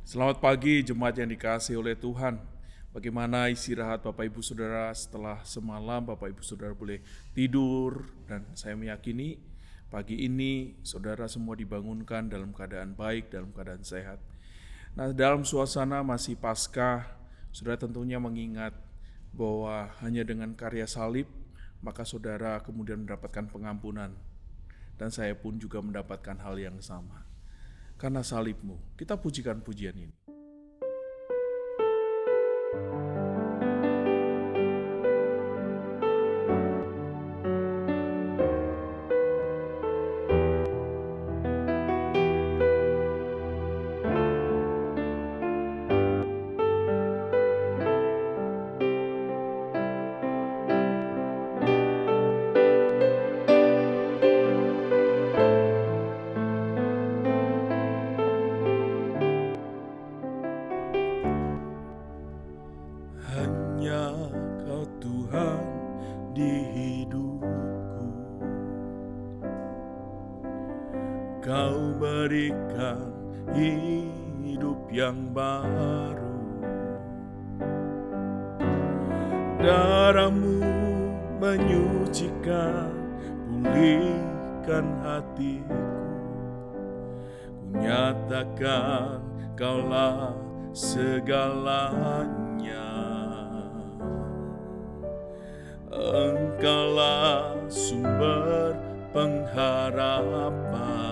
Selamat pagi jemaat yang dikasihi oleh Tuhan. Bagaimana istirahat Bapak Ibu Saudara setelah semalam Bapak Ibu Saudara boleh tidur, dan saya meyakini pagi ini saudara semua dibangunkan dalam keadaan baik, dalam keadaan sehat. Nah, dalam suasana masih Paskah, saudara tentunya mengingat bahwa hanya dengan karya salib maka saudara kemudian mendapatkan pengampunan, dan saya pun juga mendapatkan hal yang sama. Karena salibmu, kita pujikan pujian ini. Hanya Kau Tuhan di hidupku, Kau berikan hidup yang baru. Darah-Mu menyucikan, pulihkan hatiku. Ku nyatakan Kaulah segalanya. Engkaulah sumber pengharapan,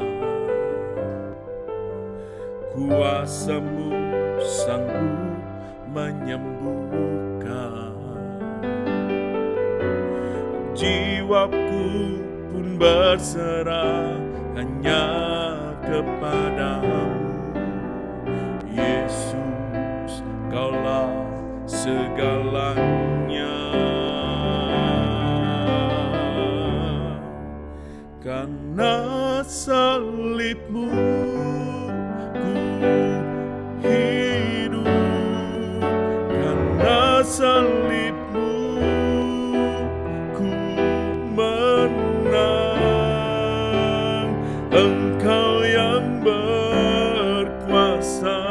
kuasa-Mu sanggup menyembuhkan. Jiwaku pun berserah hanya kepadamu. Yesus, Kaulah segalanya. Karena salib-Mu ku hidup, karena salib-Mu ku menang. Engkau yang berkuasa,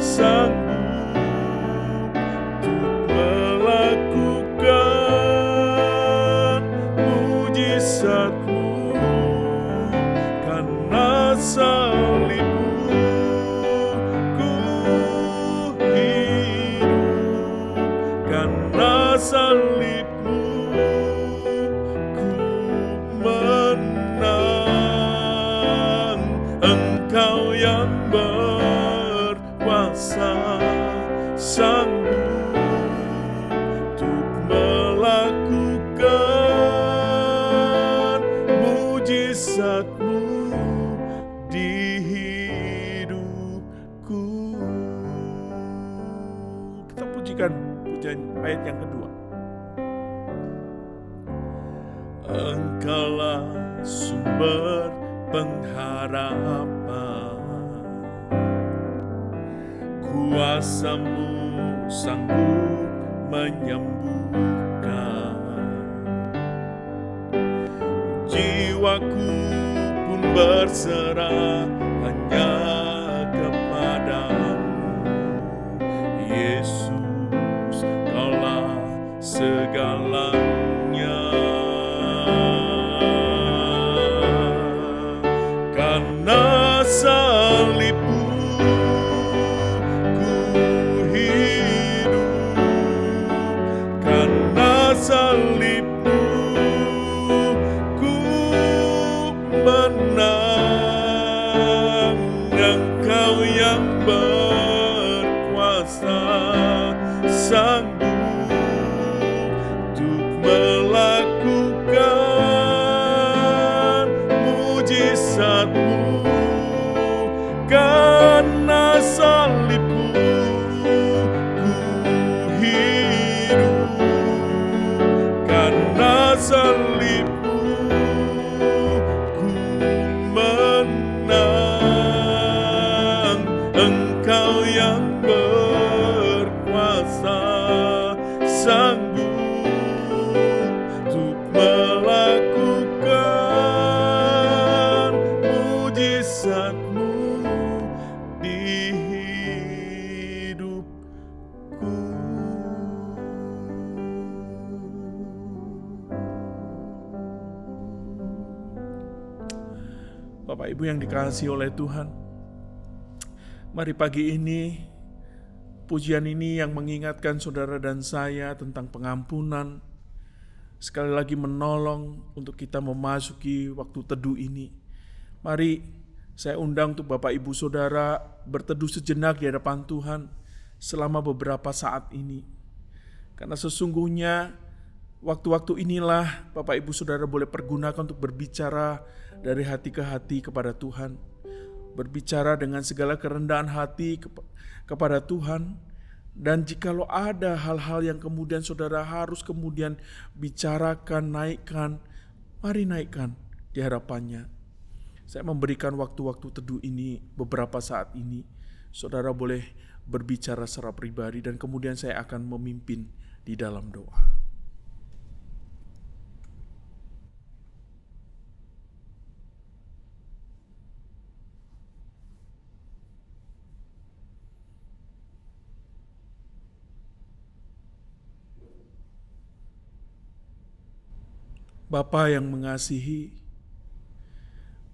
sanggup untuk melakukan mujizat-Mu. Karena salib-Mu ku hidup, karena salib-Mu ku menang. Engkau yang berkuasa, sanggup untuk melakukan mujizat-Mu di hidupku. Kita pujikan pujian ayat yang kedua. Engkaulah sumber pengharapan, kuasa-Mu sanggup menyembuhkan. Jiwaku pun berserah hanya kepadamu. Yesus, Kaulah segalanya. Karena salib-Mu ku hidup, karena salib-Mu ku menang. Engkau yang berkuasa, sanggup untuk melakukan mujizat-Mu. Karena salib-Mu ku hidup, karena salib-Mu ku menang. Engkau yang berkuasa, sanggup untuk melakukan mujizat-Mu di Bapak Ibu yang dikasihi oleh Tuhan, mari pagi ini pujian ini yang mengingatkan saudara dan saya tentang pengampunan, sekali lagi menolong untuk kita memasuki waktu teduh ini. Mari saya undang untuk Bapak Ibu Saudara berteduh sejenak di hadapan Tuhan selama beberapa saat ini. Karena sesungguhnya waktu-waktu inilah Bapak Ibu Saudara boleh pergunakan untuk berbicara dari hati ke hati kepada Tuhan. Berbicara dengan segala kerendahan hati kepada Tuhan. Dan jikalau ada hal-hal yang kemudian saudara harus kemudian bicarakan, naikkan, mari naikkan di hadapannya. Saya memberikan waktu-waktu teduh ini beberapa saat ini. Saudara boleh berbicara secara pribadi dan kemudian saya akan memimpin di dalam doa. Bapa yang mengasihi,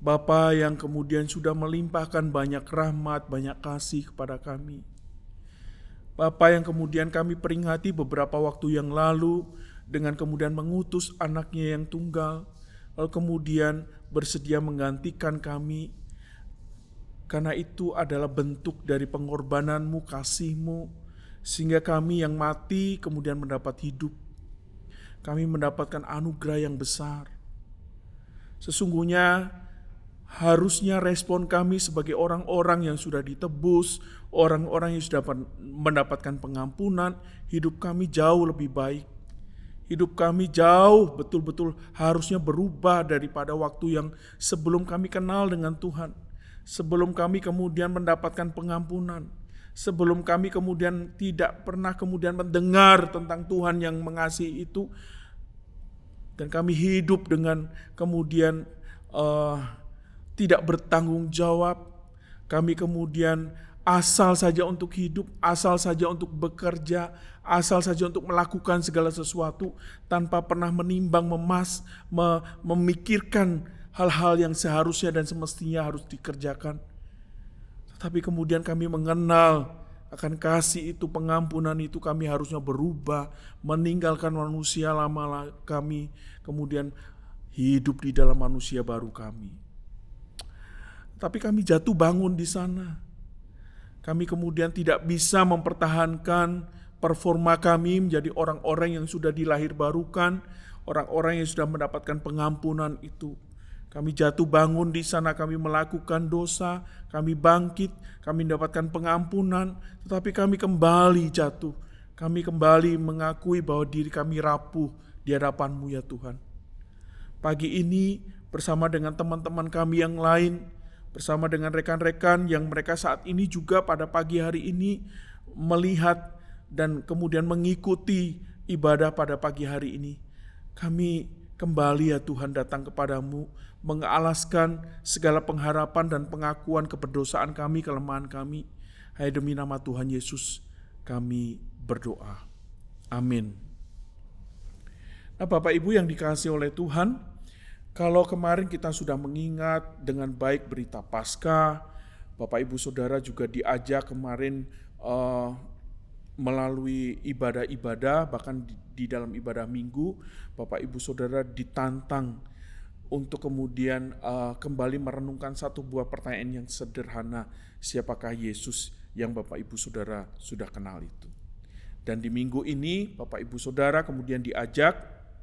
Bapa yang kemudian sudah melimpahkan banyak rahmat, banyak kasih kepada kami. Bapa yang kemudian kami peringati beberapa waktu yang lalu dengan kemudian mengutus anaknya yang tunggal, lalu kemudian bersedia menggantikan kami. Karena itu adalah bentuk dari pengorbananmu, kasihmu, sehingga kami yang mati kemudian mendapat hidup. Kami mendapatkan anugerah yang besar. Sesungguhnya harusnya respon kami sebagai orang-orang yang sudah ditebus, orang-orang yang sudah mendapatkan pengampunan, hidup kami jauh lebih baik. Hidup kami jauh betul-betul harusnya berubah daripada waktu yang sebelum kami kenal dengan Tuhan. Sebelum kami kemudian mendapatkan pengampunan. Sebelum kami kemudian tidak pernah kemudian mendengar tentang Tuhan yang mengasihi itu. Dan kami hidup dengan kemudian tidak bertanggung jawab. Kami kemudian asal saja untuk hidup, asal saja untuk bekerja, asal saja untuk melakukan segala sesuatu tanpa pernah menimbang, memikirkan hal-hal yang seharusnya dan semestinya harus dikerjakan. Tetapi kemudian kami mengenal akan kasih itu, pengampunan itu, kami harusnya berubah, meninggalkan manusia lama kami, kemudian hidup di dalam manusia baru kami. Tapi kami jatuh bangun di sana. Kami kemudian tidak bisa mempertahankan performa kami menjadi orang-orang yang sudah dilahir barukan, orang-orang yang sudah mendapatkan pengampunan itu. Kami jatuh bangun di sana, kami melakukan dosa, kami bangkit, kami mendapatkan pengampunan, tetapi kami kembali jatuh. Kami kembali mengakui bahwa diri kami rapuh di hadapan-Mu ya Tuhan. Pagi ini bersama dengan teman-teman kami yang lain, bersama dengan rekan-rekan yang mereka saat ini juga pada pagi hari ini melihat dan kemudian mengikuti ibadah pada pagi hari ini. Kami kembali ya Tuhan datang kepadamu, mengalaskan segala pengharapan dan pengakuan keberdosaan kami, kelemahan kami. Hai demi nama Tuhan Yesus kami berdoa. Amin. Nah Bapak Ibu yang dikasihi oleh Tuhan, kalau kemarin kita sudah mengingat dengan baik berita Paskah, Bapak Ibu Saudara juga diajak kemarin melalui ibadah-ibadah, bahkan di dalam ibadah minggu, Bapak Ibu Saudara ditantang untuk kemudian kembali merenungkan satu buah pertanyaan yang sederhana, siapakah Yesus yang Bapak Ibu Saudara sudah kenal itu. Dan di minggu ini Bapak Ibu Saudara kemudian diajak,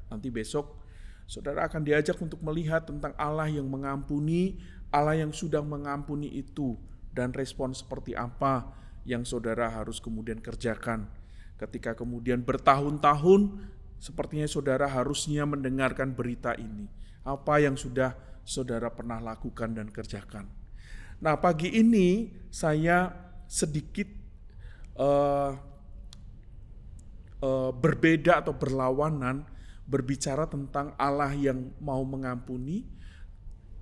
nanti besok Saudara akan diajak untuk melihat tentang Allah yang mengampuni, Allah yang sudah mengampuni itu, dan respon seperti apa yang saudara harus kemudian kerjakan. Ketika kemudian bertahun-tahun, sepertinya saudara harusnya mendengarkan berita ini. Apa yang sudah saudara pernah lakukan dan kerjakan. Nah pagi ini saya sedikit berbeda atau berlawanan, berbicara tentang Allah yang mau mengampuni,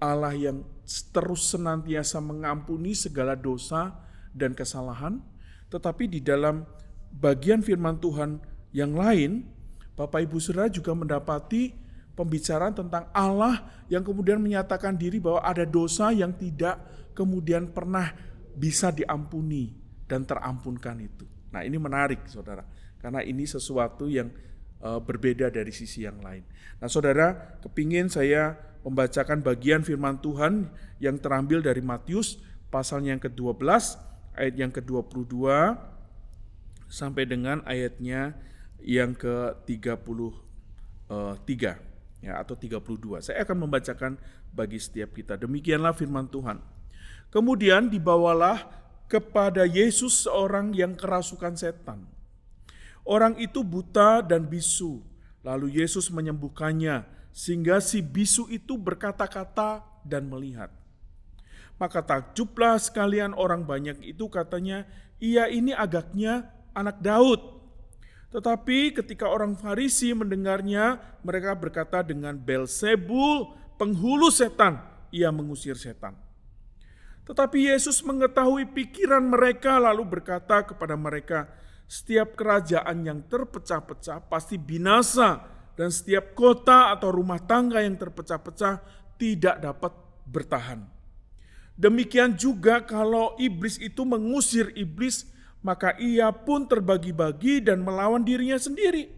Allah yang terus senantiasa mengampuni segala dosa dan kesalahan. Tetapi di dalam bagian firman Tuhan yang lain, Bapak Ibu Saudara juga mendapati pembicaraan tentang Allah yang kemudian menyatakan diri bahwa ada dosa yang tidak kemudian pernah bisa diampuni dan terampunkan itu. Nah, ini menarik saudara, karena ini sesuatu yang berbeda dari sisi yang lain. Nah saudara, kepingin saya membacakan bagian firman Tuhan yang terambil dari Matius pasalnya yang ke-12 ayat yang ke-22 sampai dengan ayatnya yang ke-33 ya, atau 32. Saya akan membacakan bagi setiap kita. Demikianlah firman Tuhan. Kemudian dibawalah kepada Yesus seorang yang kerasukan setan. Orang itu buta dan bisu, lalu Yesus menyembuhkannya, sehingga si bisu itu berkata-kata dan melihat. Maka takjublah sekalian orang banyak itu, katanya, ia ini agaknya anak Daud. Tetapi ketika orang Farisi mendengarnya, mereka berkata, dengan Beelzebul, penghulu setan, ia mengusir setan. Tetapi Yesus mengetahui pikiran mereka, lalu berkata kepada mereka, setiap kerajaan yang terpecah-pecah pasti binasa, dan setiap kota atau rumah tangga yang terpecah-pecah tidak dapat bertahan. Demikian juga kalau iblis itu mengusir iblis, maka ia pun terbagi-bagi dan melawan dirinya sendiri.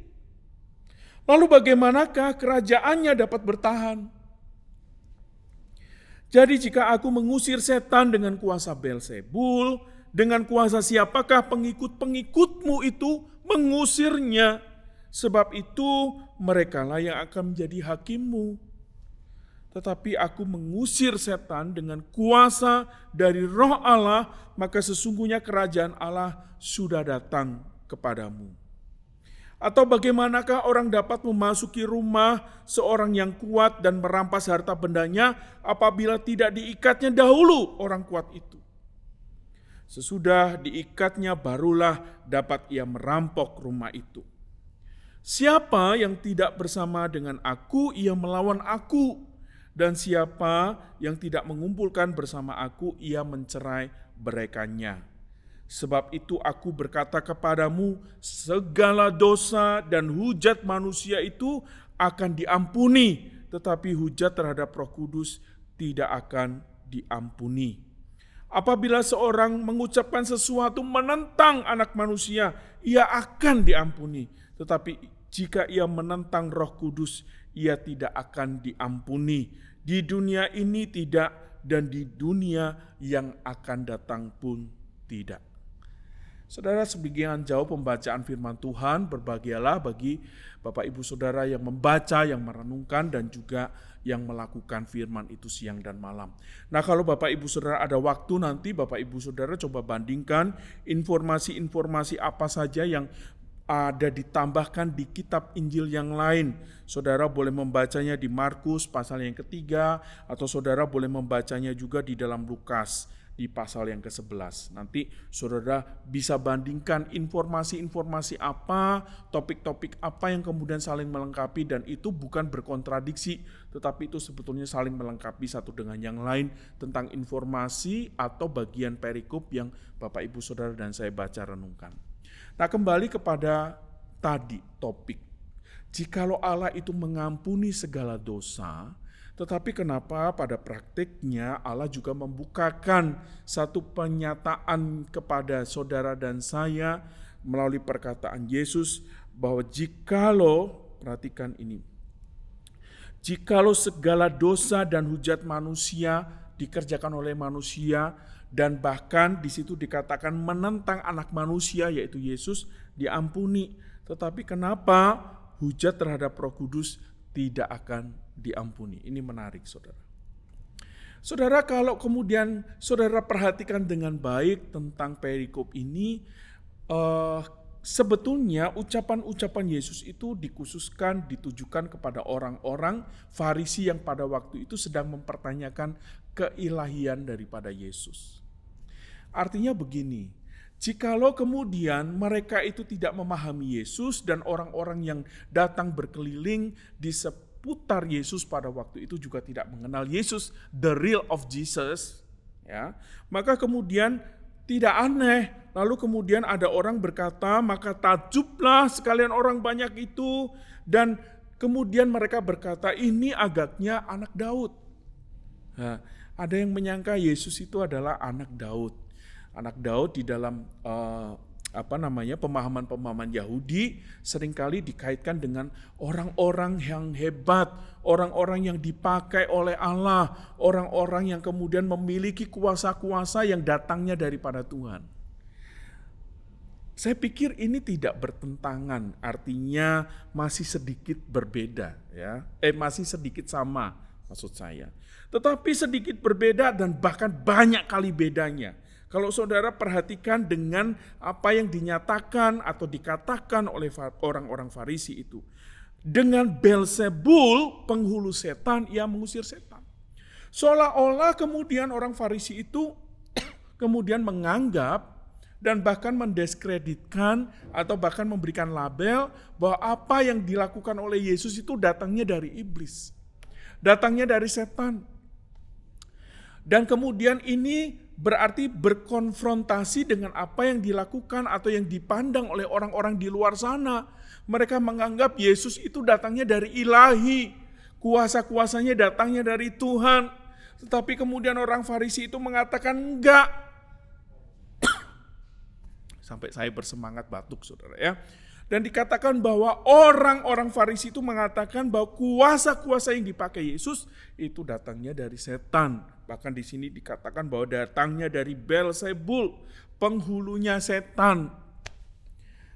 Lalu bagaimanakah kerajaannya dapat bertahan? Jadi jika aku mengusir setan dengan kuasa Beelzebul, dengan kuasa siapakah pengikut-pengikutmu itu mengusirnya? Sebab itu merekalah yang akan menjadi hakimmu. Tetapi aku mengusir setan dengan kuasa dari Roh Allah, maka sesungguhnya kerajaan Allah sudah datang kepadamu. Atau bagaimanakah orang dapat memasuki rumah seorang yang kuat dan merampas harta bendanya apabila tidak diikatnya dahulu orang kuat itu? Sesudah diikatnya barulah dapat ia merampok rumah itu. Siapa yang tidak bersama dengan aku, ia melawan aku. Dan siapa yang tidak mengumpulkan bersama aku, ia mencerai beraikannya. Sebab itu aku berkata kepadamu, segala dosa dan hujat manusia itu akan diampuni, tetapi hujat terhadap Roh Kudus tidak akan diampuni. Apabila seorang mengucapkan sesuatu menentang anak manusia, ia akan diampuni. Tetapi jika ia menentang Roh Kudus, ia tidak akan diampuni. Di dunia ini tidak, dan di dunia yang akan datang pun tidak. Saudara, sebagian jauh pembacaan firman Tuhan, berbahagialah bagi Bapak Ibu Saudara yang membaca, yang merenungkan, dan juga yang melakukan firman itu siang dan malam. Nah, kalau Bapak Ibu Saudara ada waktu nanti, Bapak Ibu Saudara coba bandingkan informasi-informasi apa saja yang ada ditambahkan di kitab Injil yang lain. Saudara boleh membacanya di Markus pasal yang ketiga, atau saudara boleh membacanya juga di dalam Lukas di pasal yang ke-11. Nanti saudara bisa bandingkan informasi-informasi apa, topik-topik apa yang kemudian saling melengkapi, dan itu bukan berkontradiksi, tetapi itu sebetulnya saling melengkapi satu dengan yang lain tentang informasi atau bagian perikop yang Bapak Ibu Saudara dan saya baca renungkan. Nah, kembali kepada tadi topik. Jikalau Allah itu mengampuni segala dosa, tetapi kenapa pada praktiknya Allah juga membukakan satu pernyataan kepada saudara dan saya melalui perkataan Yesus bahwa perhatikan ini, jikalau segala dosa dan hujat manusia dikerjakan oleh manusia, dan bahkan di situ dikatakan menentang anak manusia yaitu Yesus, diampuni. Tetapi kenapa hujat terhadap Roh Kudus tidak akan diampuni? Ini menarik, saudara. Saudara, kalau kemudian saudara perhatikan dengan baik tentang perikop ini, sebetulnya ucapan-ucapan Yesus itu dikhususkan, ditujukan kepada orang-orang Farisi yang pada waktu itu sedang mempertanyakan keilahian daripada Yesus. Artinya begini, jikalau kemudian mereka itu tidak memahami Yesus dan orang-orang yang datang berkeliling di seputar Yesus pada waktu itu juga tidak mengenal Yesus, the real of Jesus, ya, maka kemudian tidak aneh. Lalu kemudian ada orang berkata, maka takjublah sekalian orang banyak itu, dan kemudian mereka berkata, ini agaknya anak Daud. Nah, ada yang menyangka Yesus itu adalah anak Daud. Anak Daud di dalam pemahaman-pemahaman Yahudi seringkali dikaitkan dengan orang-orang yang hebat, orang-orang yang dipakai oleh Allah, orang-orang yang kemudian memiliki kuasa-kuasa yang datangnya daripada Tuhan. Saya pikir ini tidak bertentangan, artinya masih sedikit berbeda, ya. Masih sedikit sama maksud saya. Tetapi sedikit berbeda dan bahkan banyak kali bedanya. Kalau saudara perhatikan dengan apa yang dinyatakan atau dikatakan oleh orang-orang Farisi itu. Dengan Beelzebul, penghulu setan, ia mengusir setan. Seolah-olah kemudian orang Farisi itu kemudian menganggap dan bahkan mendiskreditkan atau bahkan memberikan label bahwa apa yang dilakukan oleh Yesus itu datangnya dari iblis. Datangnya dari setan. Dan kemudian ini berarti berkonfrontasi dengan apa yang dilakukan atau yang dipandang oleh orang-orang di luar sana. Mereka menganggap Yesus itu datangnya dari ilahi. Kuasa-kuasanya datangnya dari Tuhan. Tetapi kemudian orang Farisi itu mengatakan enggak. Sampai saya bersemangat batuk, saudara, ya. Dan dikatakan bahwa orang-orang Farisi itu mengatakan bahwa kuasa-kuasa yang dipakai Yesus itu datangnya dari setan. Bahkan di sini dikatakan bahwa datangnya dari Beelzebul, penghulunya setan.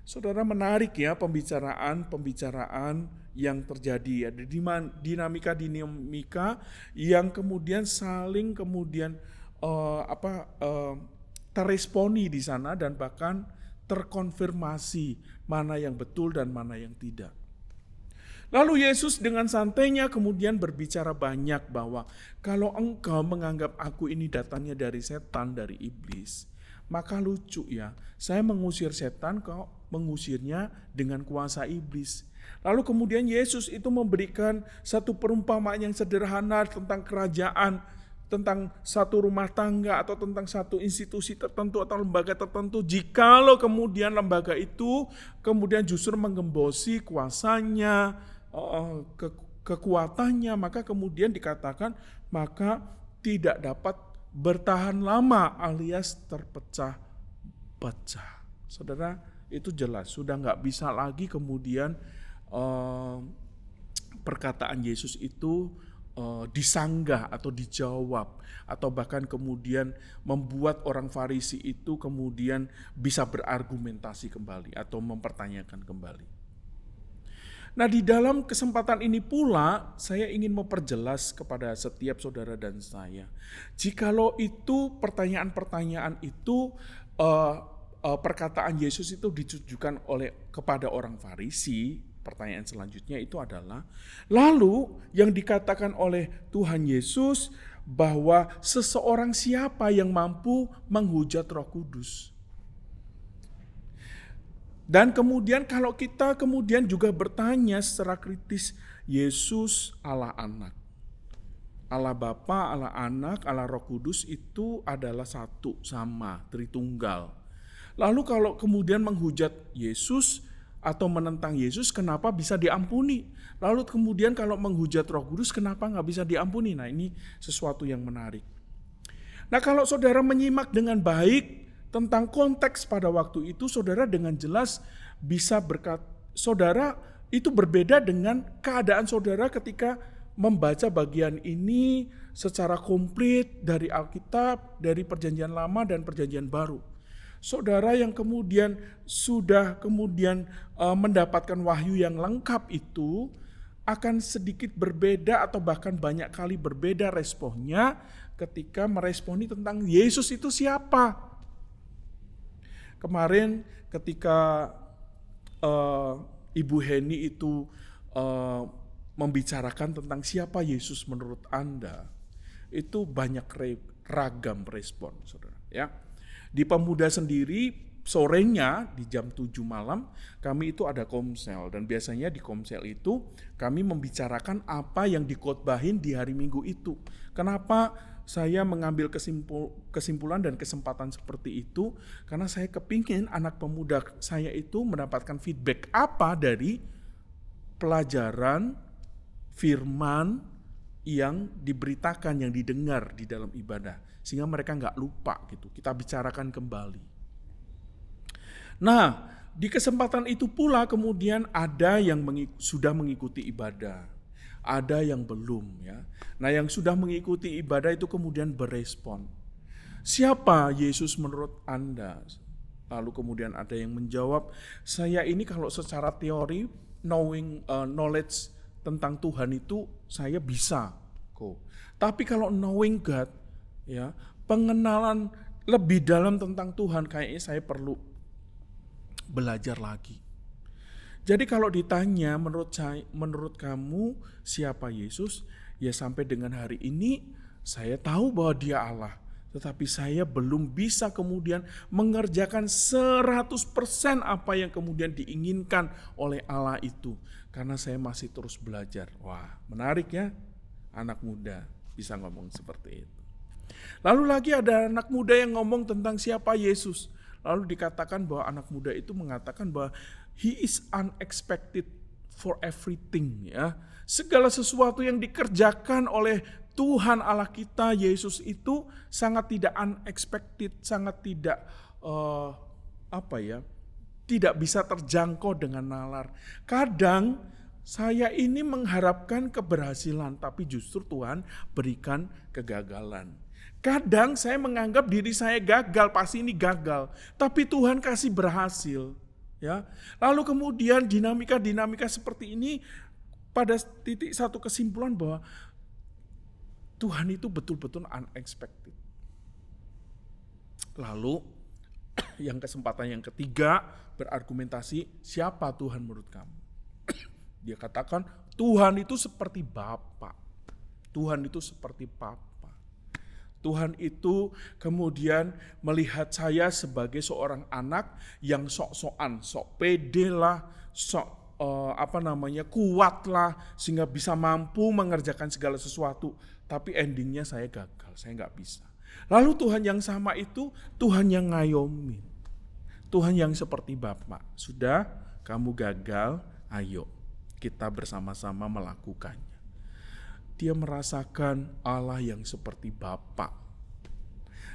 Saudara, menarik ya pembicaraan yang terjadi, ada dinamika yang kemudian saling terresponi di sana dan bahkan terkonfirmasi mana yang betul dan mana yang tidak. Lalu Yesus dengan santainya kemudian berbicara banyak bahwa kalau engkau menganggap aku ini datangnya dari setan, dari iblis, maka lucu ya, saya mengusir setan, kau mengusirnya dengan kuasa iblis. Lalu kemudian Yesus itu memberikan satu perumpamaan yang sederhana tentang kerajaan, tentang satu rumah tangga atau tentang satu institusi tertentu atau lembaga tertentu. Jikalau kemudian lembaga itu kemudian justru menggembosi kuasanya, kekuatannya, maka kemudian dikatakan maka tidak dapat bertahan lama alias terpecah-pecah. Saudara, itu jelas sudah nggak bisa lagi kemudian perkataan Yesus itu disanggah atau dijawab atau bahkan kemudian membuat orang Farisi itu kemudian bisa berargumentasi kembali atau mempertanyakan kembali. Nah, di dalam kesempatan ini pula saya ingin memperjelas kepada setiap saudara dan saya, jikalau itu pertanyaan-pertanyaan itu perkataan Yesus itu ditujukan kepada orang Farisi. Pertanyaan selanjutnya itu adalah, lalu yang dikatakan oleh Tuhan Yesus bahwa seseorang siapa yang mampu menghujat Roh Kudus? Dan kemudian kalau kita kemudian juga bertanya secara kritis, Yesus Allah Anak, Allah Bapa, Allah Anak, Allah Roh Kudus itu adalah satu, sama, Tritunggal. Lalu kalau kemudian menghujat Yesus atau menentang Yesus, kenapa bisa diampuni? Lalu kemudian kalau menghujat Roh Kudus, kenapa nggak bisa diampuni? Nah, ini sesuatu yang menarik. Nah, kalau saudara menyimak dengan baik tentang konteks pada waktu itu, saudara dengan jelas bisa berkata, saudara itu berbeda dengan keadaan saudara ketika membaca bagian ini secara komplit dari Alkitab, dari Perjanjian Lama dan Perjanjian Baru. Saudara yang kemudian sudah mendapatkan wahyu yang lengkap itu akan sedikit berbeda atau bahkan banyak kali berbeda responnya ketika meresponi tentang Yesus itu siapa. Kemarin ketika Ibu Heni itu membicarakan tentang siapa Yesus menurut Anda, itu banyak ragam respon, saudara, ya. Di Pemuda sendiri sorenya di jam 7 malam kami itu ada komsel, dan biasanya di komsel itu kami membicarakan apa yang dikhotbahin di hari Minggu itu. Kenapa saya mengambil kesimpulan dan kesempatan seperti itu? Karena saya kepingin anak pemuda saya itu mendapatkan feedback apa dari pelajaran firman yang diberitakan, yang didengar di dalam ibadah, sehingga mereka nggak lupa gitu. Kita bicarakan kembali. Nah, di kesempatan itu pula kemudian ada yang sudah mengikuti ibadah, ada yang belum ya. Nah, yang sudah mengikuti ibadah itu kemudian berespon. Siapa Yesus menurut Anda? Lalu kemudian ada yang menjawab, saya ini kalau secara teori knowledge tentang Tuhan itu saya bisa kok. Tapi kalau knowing God, ya, pengenalan lebih dalam tentang Tuhan kayaknya saya perlu belajar lagi. Jadi kalau ditanya menurut kamu siapa Yesus? Ya sampai dengan hari ini saya tahu bahwa Dia Allah. Tetapi saya belum bisa kemudian mengerjakan 100% apa yang kemudian diinginkan oleh Allah itu. Karena saya masih terus belajar. Wah, menarik ya, anak muda bisa ngomong seperti itu. Lalu lagi ada anak muda yang ngomong tentang siapa Yesus. Lalu dikatakan bahwa anak muda itu mengatakan bahwa He is unexpected for everything ya. Segala sesuatu yang dikerjakan oleh Tuhan Allah kita, Yesus itu sangat tidak unexpected, sangat tidak tidak bisa terjangkau dengan nalar. Kadang saya ini mengharapkan keberhasilan, tapi justru Tuhan berikan kegagalan. Kadang saya menganggap diri saya gagal, pasti ini gagal, tapi Tuhan kasih berhasil. Ya, lalu kemudian dinamika seperti ini pada titik satu kesimpulan bahwa Tuhan itu betul-betul unexpected. Lalu yang kesempatan yang ketiga berargumentasi, siapa Tuhan menurut kamu? Dia katakan Tuhan itu seperti Bapa. Tuhan itu seperti Papa. Tuhan itu kemudian melihat saya sebagai seorang anak yang sok-sokan, sok pede lah, sok kuat lah, sehingga bisa mampu mengerjakan segala sesuatu. Tapi endingnya saya gagal, saya nggak bisa. Lalu Tuhan yang sama itu Tuhan yang ngayomin. Tuhan yang seperti Bapa. Sudah kamu gagal, ayo kita bersama-sama melakukannya. Dia merasakan Allah yang seperti Bapa,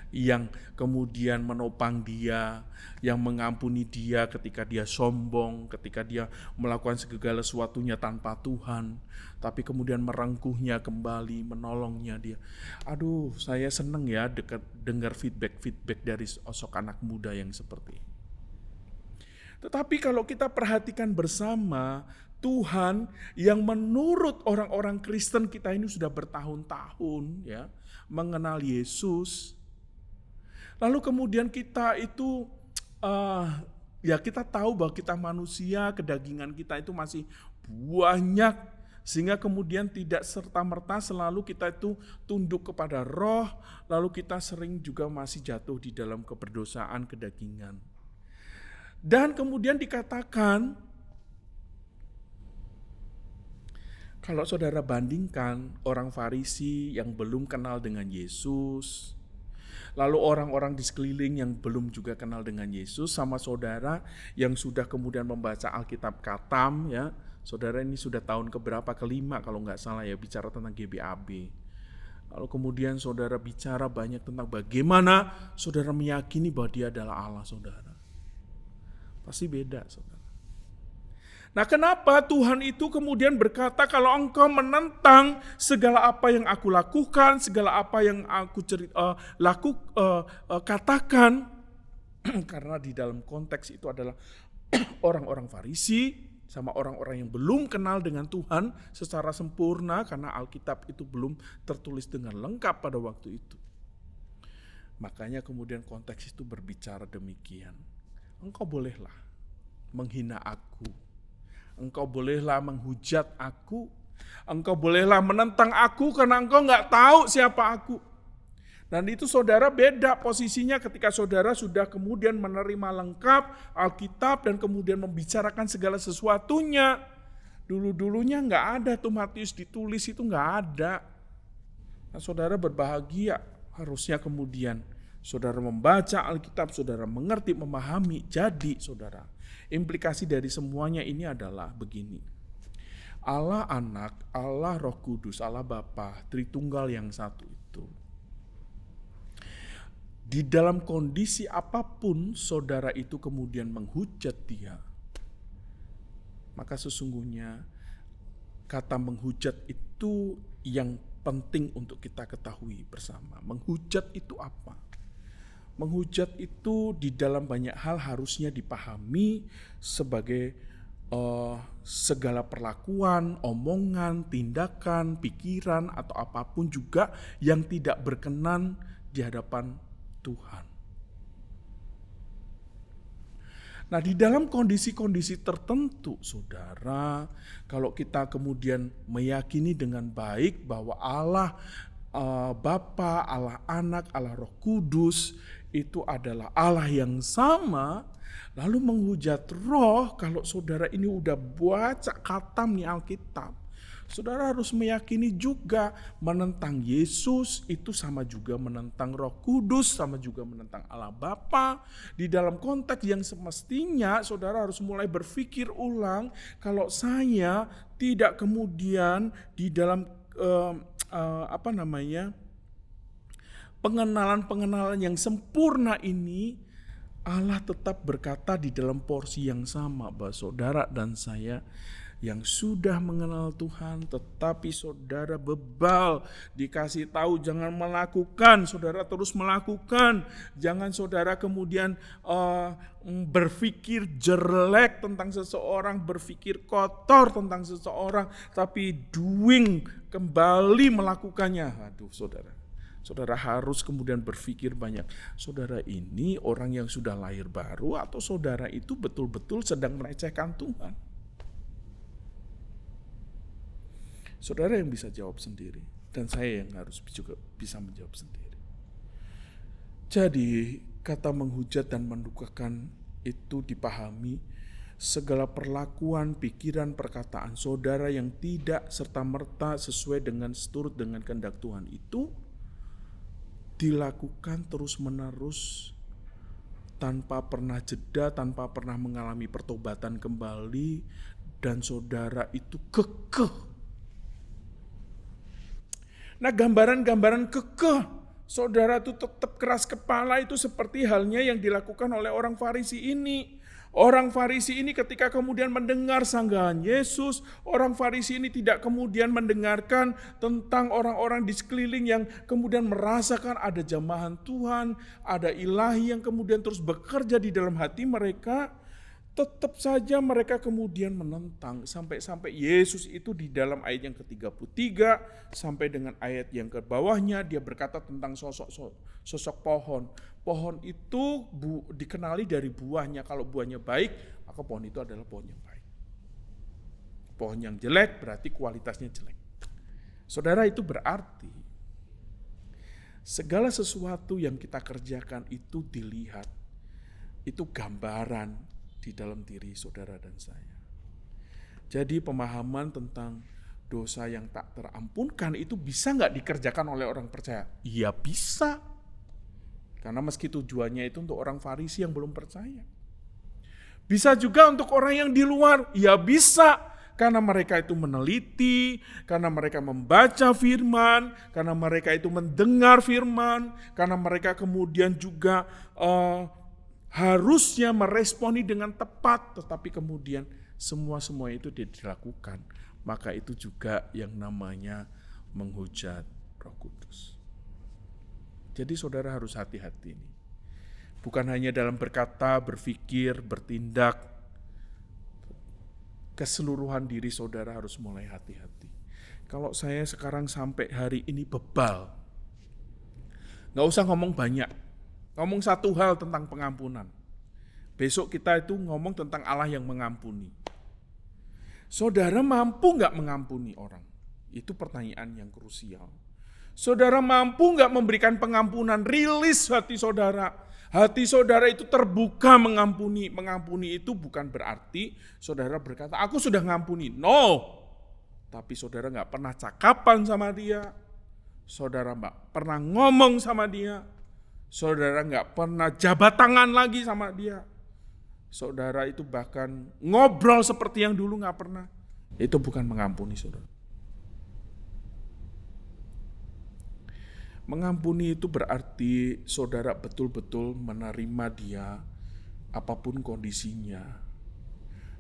yang kemudian menopang dia, yang mengampuni dia ketika dia sombong, ketika dia melakukan segala sesuatunya tanpa Tuhan, tapi kemudian merengkuhnya kembali, menolongnya dia. Aduh, saya seneng ya dengar feedback dari sosok anak muda yang seperti ini. Tetapi kalau kita perhatikan bersama, Tuhan yang menurut orang-orang Kristen kita ini sudah bertahun-tahun ya mengenal Yesus. Lalu kemudian kita itu kita tahu bahwa kita manusia, kedagingan kita itu masih banyak, sehingga kemudian tidak serta-merta selalu kita itu tunduk kepada roh, lalu kita sering juga masih jatuh di dalam keberdosaan kedagingan. Dan kemudian dikatakan, kalau saudara bandingkan orang Farisi yang belum kenal dengan Yesus, lalu orang-orang di sekeliling yang belum juga kenal dengan Yesus, sama saudara yang sudah kemudian membaca Alkitab Katam ya, saudara ini sudah tahun keberapa, kelima kalau nggak salah ya, bicara tentang GBAB. Lalu kemudian saudara bicara banyak tentang bagaimana saudara meyakini bahwa Dia adalah Allah saudara. Pasti beda saudara. Nah, kenapa Tuhan itu kemudian berkata kalau engkau menentang segala apa yang aku lakukan, segala apa yang aku katakan, karena di dalam konteks itu adalah orang-orang Farisi sama orang-orang yang belum kenal dengan Tuhan secara sempurna, karena Alkitab itu belum tertulis dengan lengkap pada waktu itu. Makanya kemudian konteks itu berbicara demikian. Engkau bolehlah menghina aku. Engkau bolehlah menghujat aku. Engkau bolehlah menentang aku karena engkau gak tahu siapa aku. Dan itu saudara beda posisinya ketika saudara sudah kemudian menerima lengkap Alkitab dan kemudian membicarakan segala sesuatunya. Dulu-dulunya gak ada tuh Matius ditulis, itu gak ada. Nah, saudara berbahagia harusnya kemudian saudara membaca Alkitab, saudara mengerti, memahami. Jadi saudara, implikasi dari semuanya ini adalah begini. Allah Anak, Allah Roh Kudus, Allah Bapa, Tritunggal yang satu itu. Di dalam kondisi apapun saudara itu kemudian menghujat dia, maka sesungguhnya kata menghujat itu yang penting untuk kita ketahui bersama. Menghujat itu apa? Menghujat itu di dalam banyak hal harusnya dipahami sebagai segala perlakuan, omongan, tindakan, pikiran, atau apapun juga yang tidak berkenan di hadapan Tuhan. Nah, di dalam kondisi-kondisi tertentu, saudara, kalau kita kemudian meyakini dengan baik bahwa Allah Bapa, Allah Anak, Allah Roh Kudus itu adalah Allah yang sama, lalu menghujat roh. Kalau saudara ini udah baca khatam nih Alkitab, saudara harus meyakini juga menentang Yesus itu sama juga menentang Roh Kudus, sama juga menentang Allah Bapa. Di dalam konteks yang semestinya saudara harus mulai berpikir ulang, kalau saya tidak kemudian di dalam pengenalan yang sempurna ini, Allah tetap berkata di dalam porsi yang sama bahwa saudara dan saya yang sudah mengenal Tuhan, tetapi saudara bebal, dikasih tahu jangan melakukan, saudara terus melakukan. Jangan saudara kemudian berpikir jelek tentang seseorang, berpikir kotor tentang seseorang, tapi doing, kembali melakukannya. Aduh saudara harus kemudian berpikir banyak. Saudara ini orang yang sudah lahir baru atau saudara itu betul-betul sedang melecehkan Tuhan? Saudara yang bisa jawab sendiri, dan saya yang harus juga bisa menjawab sendiri. Jadi kata menghujat dan mendukakan itu dipahami segala perlakuan, pikiran, perkataan saudara yang tidak serta-merta sesuai dengan seturut dengan kehendak Tuhan itu dilakukan terus-menerus tanpa pernah jeda, tanpa pernah mengalami pertobatan kembali, dan saudara itu kekeh. Nah, gambaran-gambaran kekeh saudara itu tetap keras kepala itu seperti halnya yang dilakukan oleh orang Farisi ini. Orang Farisi ini ketika kemudian mendengar sanggahan Yesus, orang Farisi ini tidak kemudian mendengarkan tentang orang-orang di sekeliling yang kemudian merasakan ada jamahan Tuhan, ada ilahi yang kemudian terus bekerja di dalam hati mereka. Tetap saja mereka kemudian menentang sampai Yesus itu di dalam ayat yang ke-33 sampai dengan ayat yang ke bawahnya dia berkata tentang sosok pohon. Pohon itu dikenali dari buahnya. Kalau buahnya baik, maka pohon itu adalah pohon yang baik. Pohon yang jelek berarti kualitasnya jelek. Saudara, itu berarti segala sesuatu yang kita kerjakan itu dilihat. Itu gambaran di dalam diri saudara dan saya. Jadi pemahaman tentang dosa yang tak terampunkan itu bisa gak dikerjakan oleh orang percaya? Iya bisa. Karena meski tujuannya itu untuk orang Farisi yang belum percaya. Bisa juga untuk orang yang di luar? Ya bisa. Karena mereka itu meneliti, karena mereka membaca firman, karena mereka itu mendengar firman, karena mereka kemudian juga harusnya meresponi dengan tepat, tetapi kemudian semua itu tidak dilakukan. Maka itu juga yang namanya menghujat Roh Kudus. Jadi saudara harus hati-hati ini. Bukan hanya dalam berkata, berpikir, bertindak. Keseluruhan diri saudara harus mulai hati-hati. Kalau saya sekarang sampai hari ini bebal, gak usah ngomong banyak. Ngomong satu hal tentang pengampunan. Besok kita itu ngomong tentang Allah yang mengampuni. Saudara mampu gak mengampuni orang? Itu pertanyaan yang krusial. Saudara mampu gak memberikan pengampunan? Rilis hati saudara. Hati saudara itu terbuka mengampuni. Mengampuni itu bukan berarti saudara berkata, aku sudah ngampuni. No. Tapi saudara gak pernah cakapan sama dia. Saudara gak pernah ngomong sama dia. Saudara gak pernah jabat tangan lagi sama dia. Saudara itu bahkan ngobrol seperti yang dulu gak pernah. Itu bukan mengampuni, saudara. Mengampuni itu berarti saudara betul-betul menerima dia apapun kondisinya,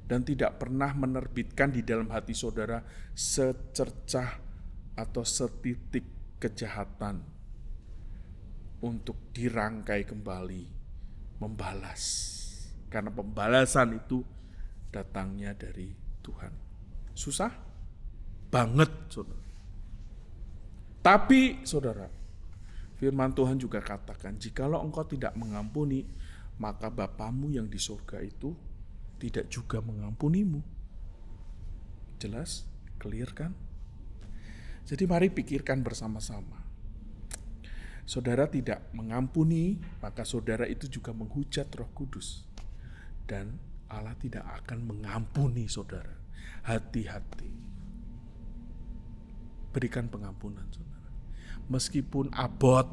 dan tidak pernah menerbitkan di dalam hati saudara secercah atau setitik kejahatan untuk dirangkai kembali, membalas. Karena pembalasan itu datangnya dari Tuhan. Susah banget, saudara. Tapi saudara, firman Tuhan juga katakan, jikalau engkau tidak mengampuni, maka Bapamu yang di surga itu tidak juga mengampunimu. Jelas? Clear kan? Jadi mari pikirkan bersama-sama. Saudara tidak mengampuni, maka saudara itu juga menghujat Roh Kudus. Dan Allah tidak akan mengampuni saudara. Hati-hati. Berikan pengampunan, saudara. Meskipun abot,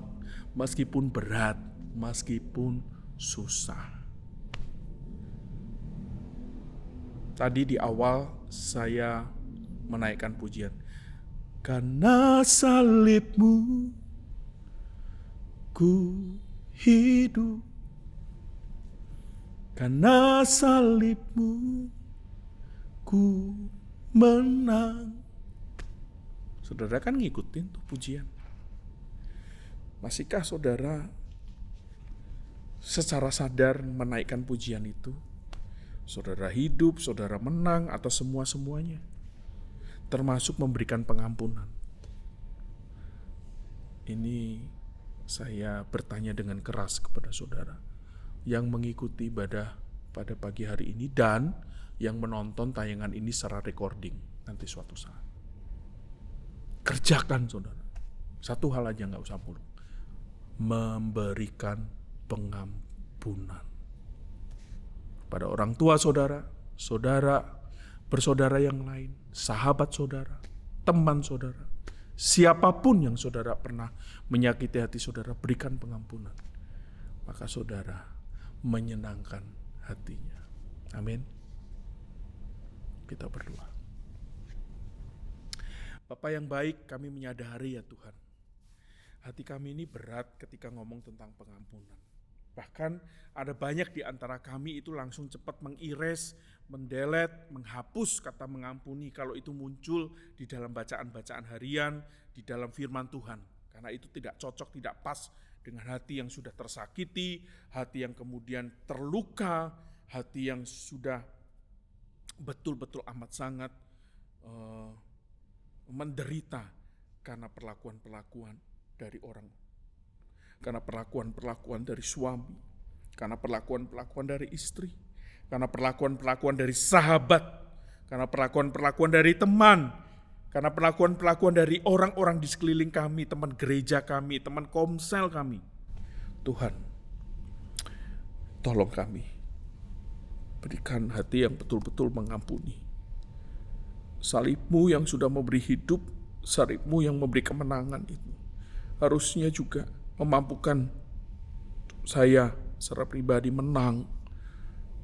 meskipun berat, meskipun susah. Tadi di awal saya menaikkan pujian. Karena salibmu ku hidup, karena salibmu ku menang. Saudara kan ngikutin tuh pujian. Masihkah saudara secara sadar menaikkan pujian itu? Saudara hidup, saudara menang, atau semua-semuanya? Termasuk memberikan pengampunan. Ini saya bertanya dengan keras kepada saudara yang mengikuti ibadah pada pagi hari ini dan yang menonton tayangan ini secara recording nanti suatu saat. Kerjakan, saudara. Satu hal aja, gak usah muluk. Memberikan pengampunan pada orang tua saudara, saudara, bersaudara yang lain, sahabat saudara, teman saudara, siapapun yang saudara pernah menyakiti hati saudara, berikan pengampunan. Maka saudara menyenangkan hatinya. Amin. Kita berdoa. Bapa yang baik, kami menyadari ya Tuhan, hati kami ini berat ketika ngomong tentang pengampunan. Bahkan ada banyak di antara kami itu langsung cepat mengires, mendelet, menghapus kata mengampuni kalau itu muncul di dalam bacaan-bacaan harian, di dalam firman Tuhan. Karena itu tidak cocok, tidak pas dengan hati yang sudah tersakiti, hati yang kemudian terluka, hati yang sudah betul-betul amat sangat menderita karena perlakuan-perlakuan dari orang, karena perlakuan-perlakuan dari suami, karena perlakuan-perlakuan dari istri, karena perlakuan-perlakuan dari sahabat, karena perlakuan-perlakuan dari teman, karena perlakuan-perlakuan dari orang-orang di sekeliling kami, teman gereja kami, teman komsel kami. Tuhan, tolong kami, berikan hati yang betul-betul mengampuni. Salib-Mu yang sudah memberi hidup, salib-Mu yang memberi kemenangan itu harusnya juga memampukan saya secara pribadi menang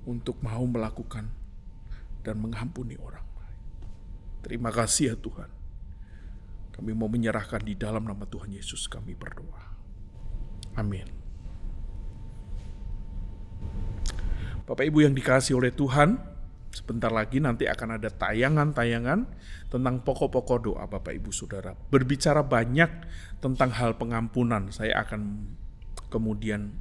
untuk mau melakukan dan mengampuni orang lain. Terima kasih ya Tuhan. Kami mau menyerahkan di dalam nama Tuhan Yesus kami berdoa. Amin. Bapak Ibu yang dikasihi oleh Tuhan, sebentar lagi nanti akan ada tayangan-tayangan tentang pokok-pokok doa Bapak Ibu Saudara. Berbicara banyak tentang hal pengampunan. Saya akan kemudian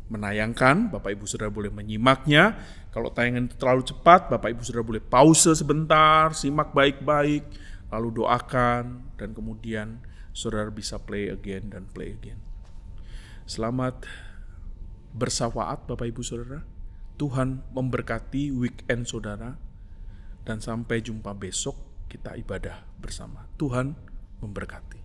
menayangkan, Bapak Ibu Saudara boleh menyimaknya. Kalau tayangan itu terlalu cepat, Bapak Ibu Saudara boleh pause sebentar, simak baik-baik, lalu doakan, dan kemudian Saudara bisa play again dan play again. Selamat bersawaat Bapak Ibu Saudara. Tuhan memberkati weekend saudara, dan sampai jumpa besok kita ibadah bersama. Tuhan memberkati.